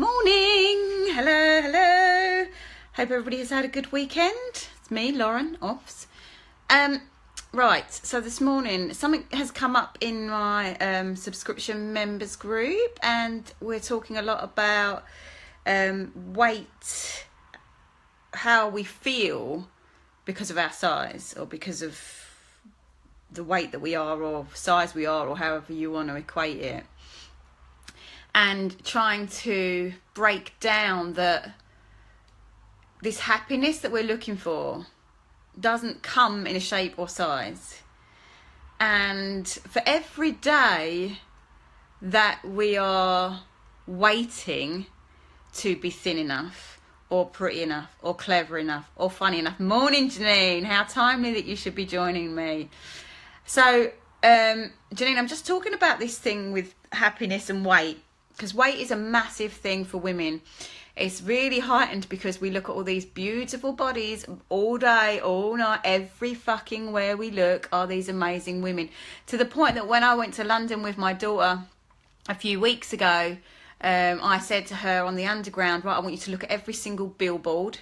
Morning! Hello, hello. Hope everybody has had a good weekend. It's me, Lauren, Offs. Right, so this morning something has come up in my subscription members group, and we're talking a lot about weight, how we feel because of our size or because of the weight that we are or size we are, or however you want to equate it. And trying to break down that this happiness that we're looking for doesn't come in a shape or size. And for every day that we are waiting to be thin enough or pretty enough or clever enough or funny enough. Morning, Janine. How timely that you should be joining me. So, Janine, I'm just talking about this thing with happiness and weight, because weight is a massive thing for women. It's really heightened because we look at all these beautiful bodies all day, all night, every fucking where we look are these amazing women. To the point that when I went to London with my daughter a few weeks ago, I said to her on the underground, right, I want you to look at every single billboard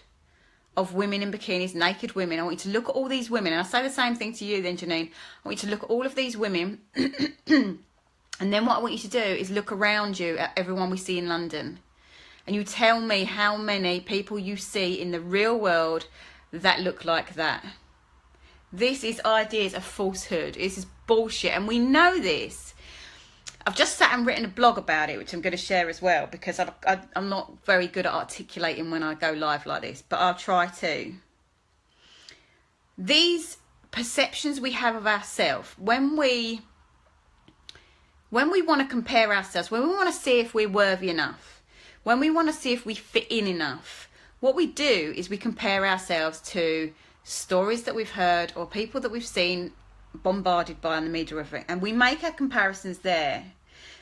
of women in bikinis, naked women. I want you to look at all these women. And I say the same thing to you then, Janine. I want you to look at all of these women. And then what I want you to do is look around you at everyone we see in London. And you tell me how many people you see in the real world that look like that. This is ideas of falsehood. This is bullshit. And we know this. I've just sat and written a blog about it, which I'm going to share as well, because I'm not very good at articulating when I go live like this, but I'll try to. These perceptions we have of ourselves, when we want to compare ourselves, when we want to see if we're worthy enough, when we want to see if we fit in enough, what we do is we compare ourselves to stories that we've heard or people that we've seen bombarded by in the media, and we make our comparisons there.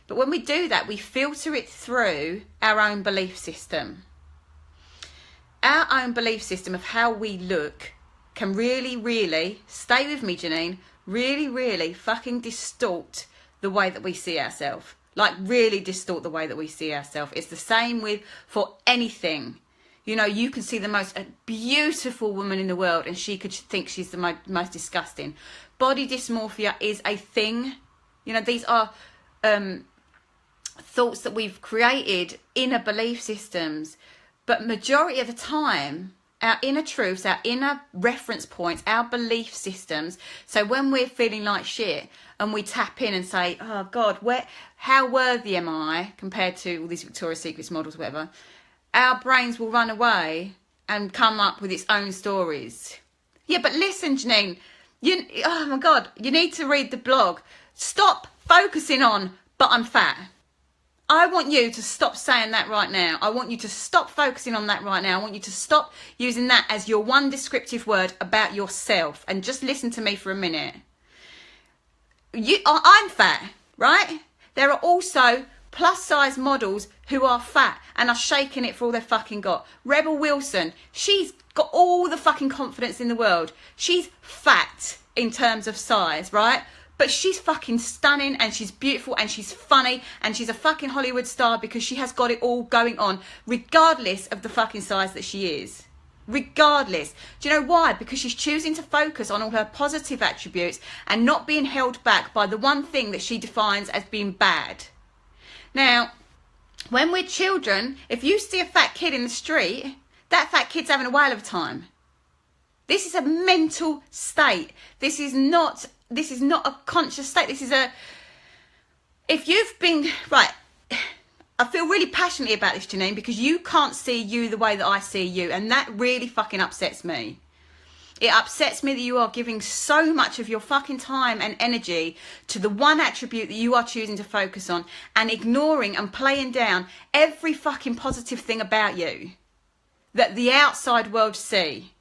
But when we do that, we filter it through our own belief system. Our own belief system of how we look can really, stay with me, Janine, really fucking distort the way that we see ourselves. Like, really distort the way that we see ourselves. It's the same for anything. You know, you can see the most beautiful woman in the world and she could think she's the most disgusting. Body dysmorphia is a thing. You know, these are thoughts that we've created, inner belief systems. But majority of the time, our inner truths, our inner reference points, our belief systems. So when we're feeling like shit and we tap in and say, oh God, how worthy am I compared to all these Victoria's Secrets models, whatever, our brains will run away and come up with its own stories. Yeah, but listen, Janine, oh my God, you need to read the blog. Stop focusing on, but I'm fat. I want you to stop saying that right now. I want you to stop focusing on that right now. I want you to stop using that as your one descriptive word about yourself, and just listen to me for a minute. I'm fat, right? There are also plus size models who are fat and are shaking it for all they've fucking got. Rebel Wilson, she's got all the fucking confidence in the world. She's fat in terms of size, right? But she's fucking stunning and she's beautiful and she's funny and she's a fucking Hollywood star because she has got it all going on, regardless of the fucking size that she is. Regardless. Do you know why? Because she's choosing to focus on all her positive attributes and not being held back by the one thing that she defines as being bad. Now, when we're children, if you see a fat kid in the street, that fat kid's having a whale of a time. This is a mental state. This is not a conscious state. If you've been, right, I feel really passionately about this, Janine, because you can't see you the way that I see you, and that really fucking upsets me. It upsets me that you are giving so much of your fucking time and energy to the one attribute that you are choosing to focus on and ignoring and playing down every fucking positive thing about you that the outside world see.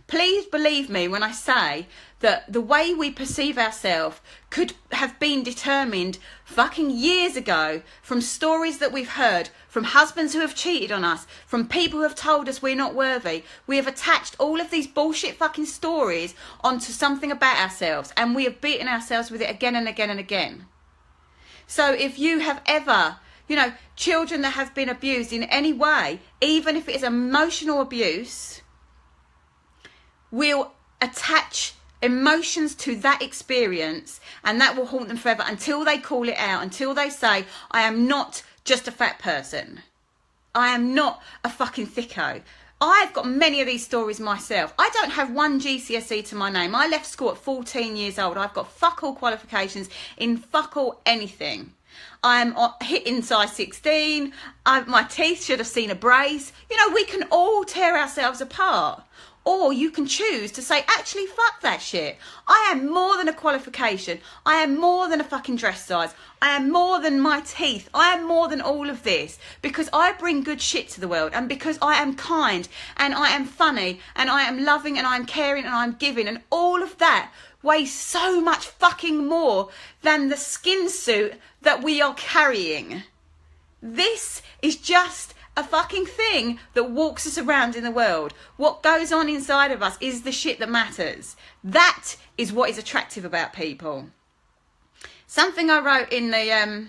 Please believe me when I say that the way we perceive ourselves could have been determined fucking years ago from stories that we've heard, from husbands who have cheated on us, from people who have told us we're not worthy. We have attached all of these bullshit fucking stories onto something about ourselves, and we have beaten ourselves with it again and again and again. So if you have ever You know, children that have been abused in any way, even if it is emotional abuse, will attach emotions to that experience, and that will haunt them forever until they call it out, until they say, I am not just a fat person. I am not a fucking thicko. I've got many of these stories myself. I don't have one GCSE to my name. I left school at 14 years old. I've got fuck all qualifications in fuck all anything. I'm hitting size 16. My teeth should have seen a brace. You know, we can all tear ourselves apart. Or you can choose to say, actually, fuck that shit. I am more than a qualification. I am more than a fucking dress size. I am more than my teeth. I am more than all of this. Because I bring good shit to the world. And because I am kind. And I am funny. And I am loving. And I am caring. And I am giving. And all of that weighs so much fucking more than the skin suit that we are carrying. This is just a fucking thing that walks us around in the world. What goes on inside of us is the shit that matters. That is what is attractive about people. Something I wrote in the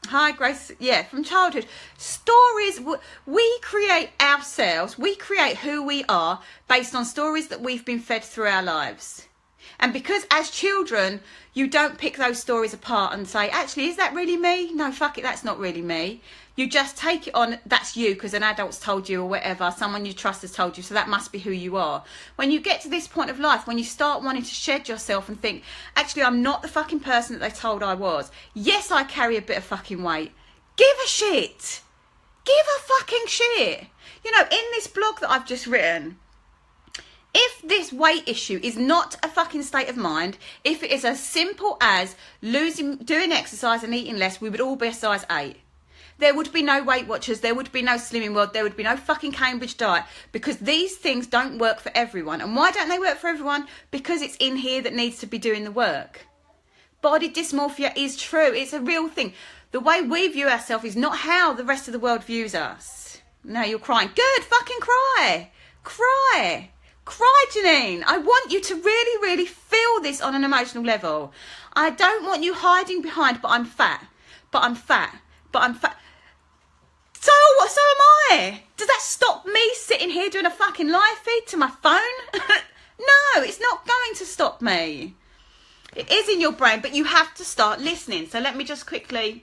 Hi Grace, from childhood. Stories, we create ourselves, we create who we are based on stories that we've been fed through our lives. And because as children, you don't pick those stories apart and say, actually, is that really me? No, fuck it, that's not really me. You just take it on, that's you, because an adult's told you or whatever, someone you trust has told you, so that must be who you are. When you get to this point of life, when you start wanting to shed yourself and think, actually, I'm not the fucking person that they told I was. Yes, I carry a bit of fucking weight. Give a shit. Give a fucking shit. You know, in this blog that I've just written, if this weight issue is not a fucking state of mind, if it is as simple as doing exercise and eating less, we would all be a size 8. There would be no Weight Watchers, there would be no Slimming World, there would be no fucking Cambridge diet, because these things don't work for everyone. And why don't they work for everyone? Because it's in here that needs to be doing the work. Body dysmorphia is true, it's a real thing. The way we view ourselves is not how the rest of the world views us. Now you're crying. Good, fucking cry. Cry. Cry, Janine. I want you to really, really feel this on an emotional level. I don't want you hiding behind, but I'm fat. But I'm fat. But I'm fat. So am I. Does that stop me sitting here doing a fucking live feed to my phone? No, it's not going to stop me. It is in your brain, but you have to start listening. So let me just quickly...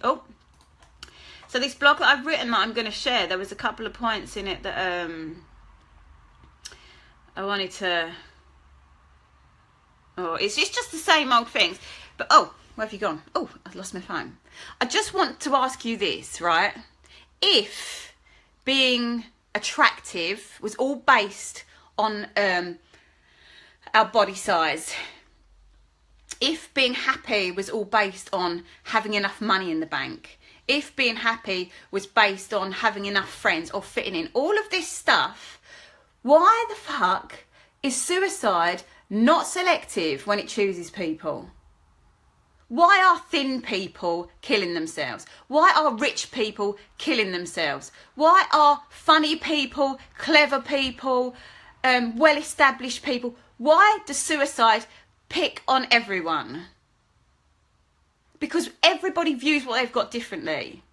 So this blog that I've written that I'm going to share, there was a couple of points in it that I wanted to... it's just the same old things. But, where have you gone? I've lost my phone. I just want to ask you this, right? If being attractive was all based on our body size, if being happy was all based on having enough money in the bank, if being happy was based on having enough friends or fitting in, all of this stuff, why the fuck is suicide not selective when it chooses people? Why are thin people killing themselves? Why are rich people killing themselves? Why are funny people, clever people, well-established people? Why does suicide pick on everyone? Because everybody views what they've got differently.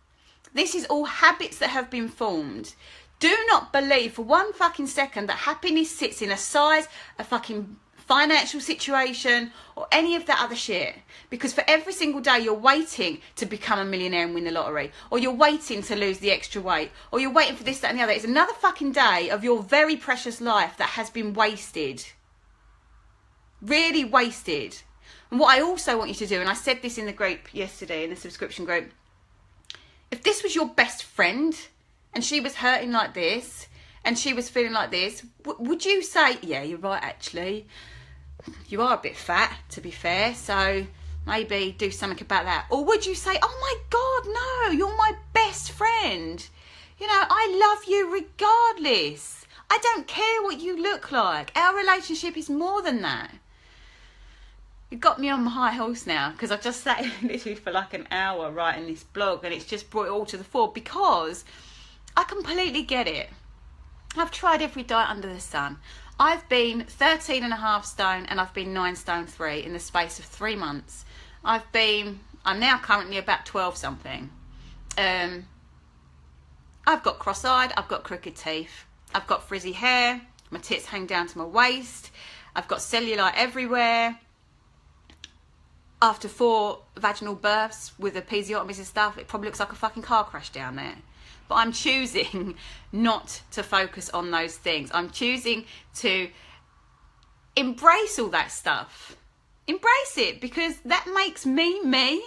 This is all habits that have been formed. Do not believe for one fucking second that happiness sits in a size, a fucking financial situation, or any of that other shit. Because for every single day you're waiting to become a millionaire and win the lottery, or you're waiting to lose the extra weight, or you're waiting for this, that and the other. It's another fucking day of your very precious life that has been wasted. Really wasted. And what I also want you to do, and I said this in the group yesterday, in the subscription group, if this was your best friend and she was hurting like this and she was feeling like this, would you say, yeah, you're right, actually, you are a bit fat, to be fair, so maybe do something about that? Or would you say, oh my God, no, you're my best friend. You know, I love you regardless. I don't care what you look like. Our relationship is more than that. You got me on my high horse now, because I've just sat literally for like an hour writing this blog, and it's just brought it all to the fore, because I completely get it. I've tried every diet under the sun. I've been 13.5 stone and I've been 9 stone 3 in the space of 3 months. I'm now currently about 12 something. I've got cross-eyed, I've got crooked teeth, I've got frizzy hair, my tits hang down to my waist, I've got cellulite everywhere. After 4 vaginal births with episiotomies and stuff, it probably looks like a fucking car crash down there. But I'm choosing not to focus on those things. I'm choosing to embrace all that stuff. Embrace it, because that makes me me,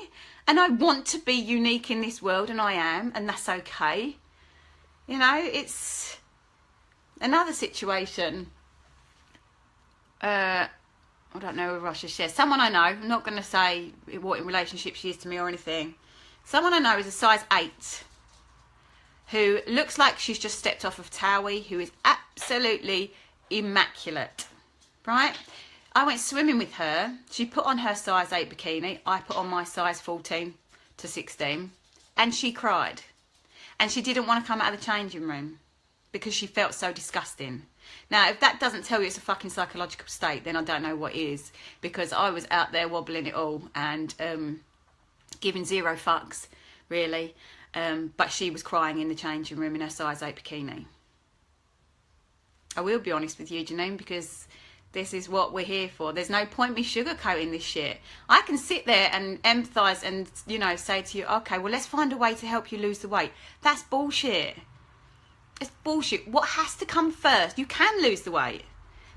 and I want to be unique in this world, and I am, and that's okay. You know, it's another situation. I don't know if I should share. Someone I know, I'm not going to say what in relationship she is to me or anything. Someone I know is a size 8 who looks like she's just stepped off of Towie, who is absolutely immaculate, right? I went swimming with her. She put on her size 8 bikini. I put on my size 14 to 16, and she cried. And she didn't want to come out of the changing room because she felt so disgusting. Now, if that doesn't tell you it's a fucking psychological state, then I don't know what is, because I was out there wobbling it all and giving 0 fucks, really. But she was crying in the changing room in her size 8 bikini. I will be honest with you, Janine, because this is what we're here for. There's no point me sugarcoating this shit. I can sit there and empathise and, you know, say to you, okay, well, let's find a way to help you lose the weight. That's bullshit. It's bullshit. What has to come first? You can lose the weight.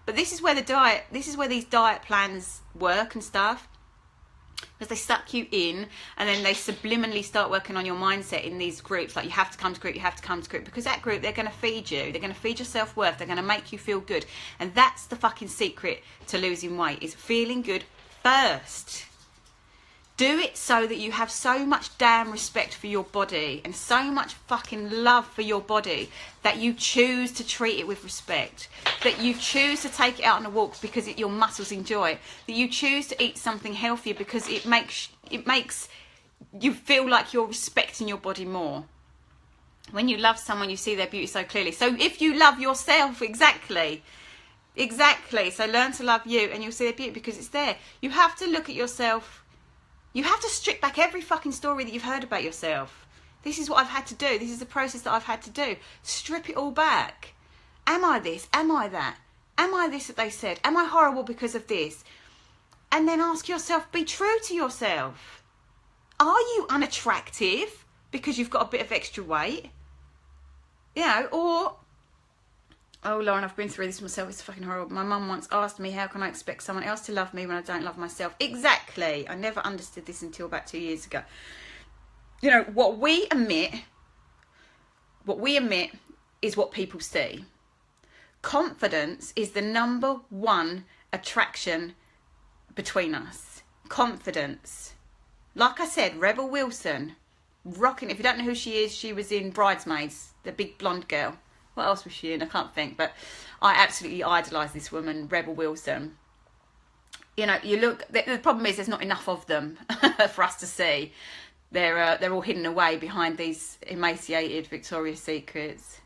But this is where these diet plans work and stuff. Because they suck you in, and then they subliminally start working on your mindset in these groups. Like, you have to come to group, you have to come to group. Because that group, they're going to feed you. They're going to feed your self-worth. They're going to make you feel good. And that's the fucking secret to losing weight, is feeling good first. Do it so that you have so much damn respect for your body and so much fucking love for your body that you choose to treat it with respect, that you choose to take it out on a walk because your muscles enjoy it, that you choose to eat something healthier because it makes you feel like you're respecting your body more. When you love someone, you see their beauty so clearly. So if you love yourself, exactly. So learn to love you and you'll see their beauty because it's there. You have to look at yourself. You have to strip back every fucking story that you've heard about yourself. This is what I've had to do. This is the process that I've had to do. Strip it all back. Am I this? Am I that? Am I this that they said? Am I horrible because of this? And then ask yourself, be true to yourself. Are you unattractive because you've got a bit of extra weight? You know, or... Oh, Lauren, I've been through this myself. It's fucking horrible. My mum once asked me, how can I expect someone else to love me when I don't love myself? Exactly. I never understood this until about 2 years ago. You know, what we emit is what people see. Confidence is the number one attraction between us. Confidence. Like I said, Rebel Wilson, rocking. If you don't know who she is, she was in Bridesmaids, the big blonde girl. What else was she in? I can't think, but I absolutely idolise this woman, Rebel Wilson. You know, you look. The problem is there's not enough of them for us to see. They're all hidden away behind these emaciated Victoria's Secrets.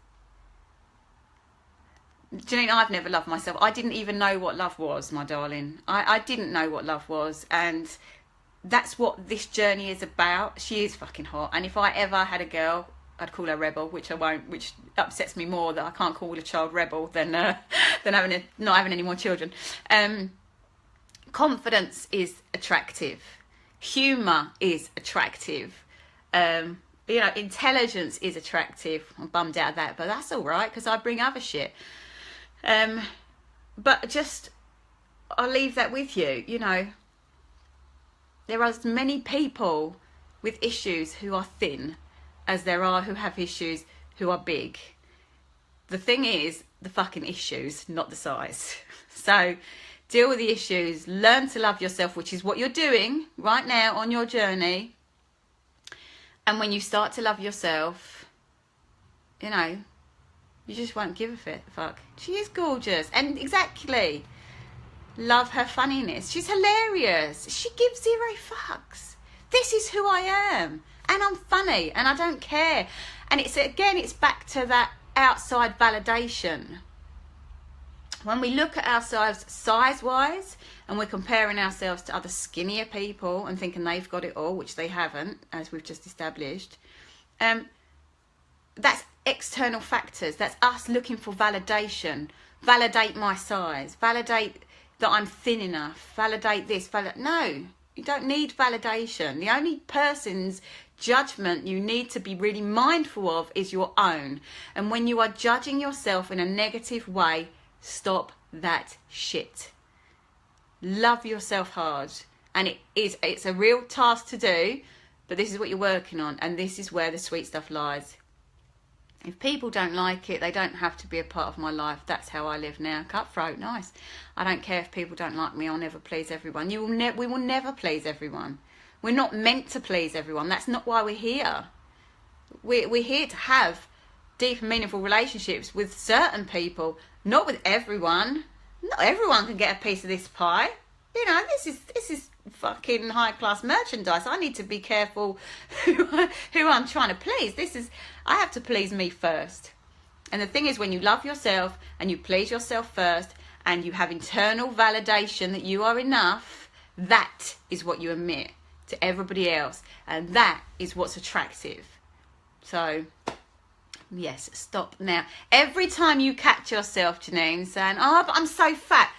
Janine, I've never loved myself. I didn't even know what love was, my darling. I didn't know what love was, and that's what this journey is about. She is fucking hot, and if I ever had a girl, I'd call her Rebel, which I won't, which upsets me more that I can't call a child Rebel than not having any more children. Confidence is attractive. Humour is attractive. You know, intelligence is attractive. I'm bummed out of that, but that's all right because I bring other shit. But just, I'll leave that with you. You know, there are as many people with issues who are thin as there are who have issues who are big. The thing is, the fucking issues, not the size. So deal with the issues, learn to love yourself, which is what you're doing right now on your journey. And when you start to love yourself, you know, you just won't give a fuck. She is gorgeous. And exactly, love her funniness. She's hilarious. She gives 0 fucks. This is who I am. And I'm funny and I don't care. And it's back to that outside validation. When we look at ourselves size-wise and we're comparing ourselves to other skinnier people and thinking they've got it all, which they haven't, as we've just established, that's external factors. That's us looking for validation. Validate my size. Validate that I'm thin enough. Validate this. No, you don't need validation. The only person's judgment you need to be really mindful of is your own. And when you are judging yourself in a negative way, stop that shit. Love yourself hard. And it's a real task to do, but this is what you're working on, and this is where the sweet stuff lies. If people don't like it, they don't have to be a part of my life. That's how I live now. Cutthroat, nice. I don't care if people don't like me. I'll never please everyone. We will never please everyone. We're not meant to please everyone. That's not why we're here. We're here to have deep and meaningful relationships with certain people, not with everyone. Not everyone can get a piece of this pie. You know, this is fucking high class merchandise. I need to be careful who I'm trying to please. I have to please me first. And the thing is, when you love yourself and you please yourself first and you have internal validation that you are enough, that is what you emit to everybody else, and that is what's attractive. So yes, stop now. Every time you catch yourself, Janine, saying, oh, but I'm so fat,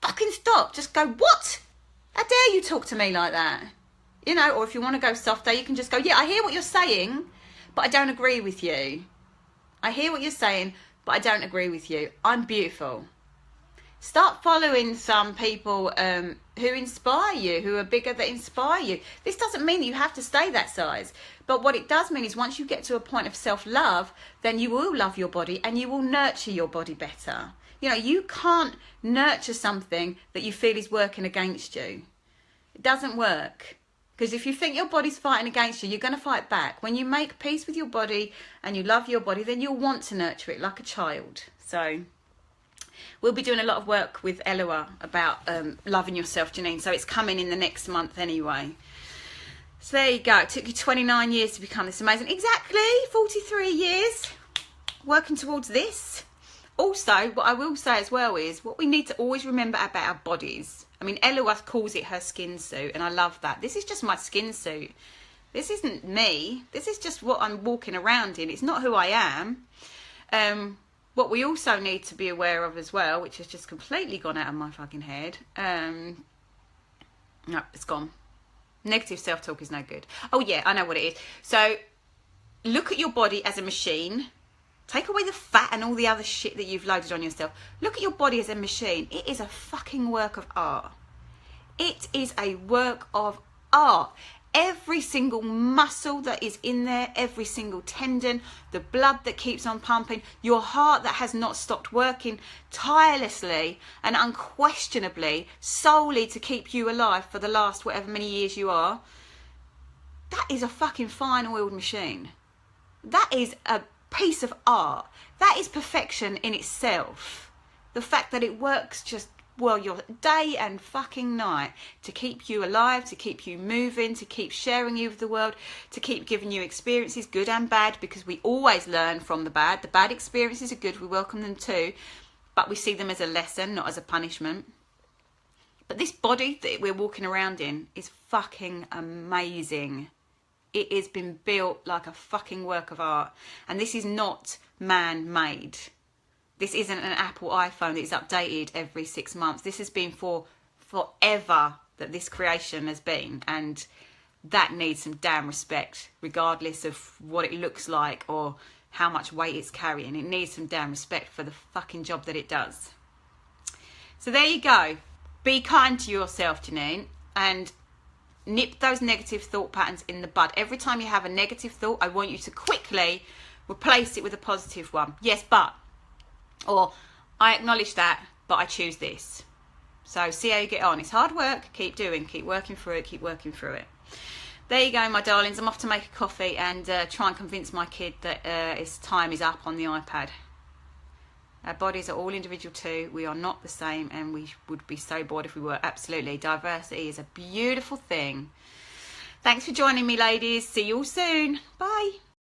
fucking stop. Just go, what? How dare you talk to me like that? You know, or if you want to go softer, you can just go, yeah, I hear what you're saying, but I don't agree with you. I hear what you're saying, but I don't agree with you. I'm beautiful. Start following some people who inspire you, who are bigger, that inspire you. This doesn't mean that you have to stay that size. But what it does mean is once you get to a point of self-love, then you will love your body and you will nurture your body better. You know, you can't nurture something that you feel is working against you. It doesn't work. Because if you think your body's fighting against you, you're going to fight back. When you make peace with your body and you love your body, then you'll want to nurture it like a child. So we'll be doing a lot of work with Eloa about loving yourself, Janine. So it's coming in the next month anyway. So there you go. It took you 29 years to become this amazing. Exactly. 43 years working towards this. Also, what I will say as well is what we need to always remember about our bodies. I mean, Eloa calls it her skin suit, and I love that. This is just my skin suit. This isn't me. This is just what I'm walking around in. It's not who I am. What we also need to be aware of as well, which has just completely gone out of my fucking head. No, it's gone. Negative self-talk is no good. Oh, yeah, I know what it is. So look at your body as a machine. Take away the fat and all the other shit that you've loaded on yourself. Look at your body as a machine. It is a fucking work of art. It is a work of art. Every single muscle that is in there, every single tendon, the blood that keeps on pumping, your heart that has not stopped working tirelessly and unquestionably, solely to keep you alive for the last whatever many years you are, that is a fucking fine oiled machine. That is a piece of art. That is perfection in itself. The fact that it works just, well, your day and fucking night to keep you alive, to keep you moving, to keep sharing you with the world, to keep giving you experiences, good and bad, because we always learn from the bad. The bad experiences are good, we welcome them too, but we see them as a lesson, not as a punishment. But this body that we're walking around in is fucking amazing. It has been built like a fucking work of art. And this is not man-made. This isn't an Apple iPhone that is updated every 6 months. This has been for forever that this creation has been. And that needs some damn respect, regardless of what it looks like or how much weight it's carrying. It needs some damn respect for the fucking job that it does. So there you go. Be kind to yourself, Janine. And nip those negative thought patterns in the bud. Every time you have a negative thought, I want you to quickly replace it with a positive one. Yes, but. Or, I acknowledge that, but I choose this. So see how you get on. It's hard work. Keep doing. Keep working through it. Keep working through it. There you go, my darlings. I'm off to make a coffee and try and convince my kid that his time is up on the iPad. Our bodies are all individual too. We are not the same, and we would be so bored if we were. Absolutely. Diversity is a beautiful thing. Thanks for joining me, ladies. See you all soon. Bye.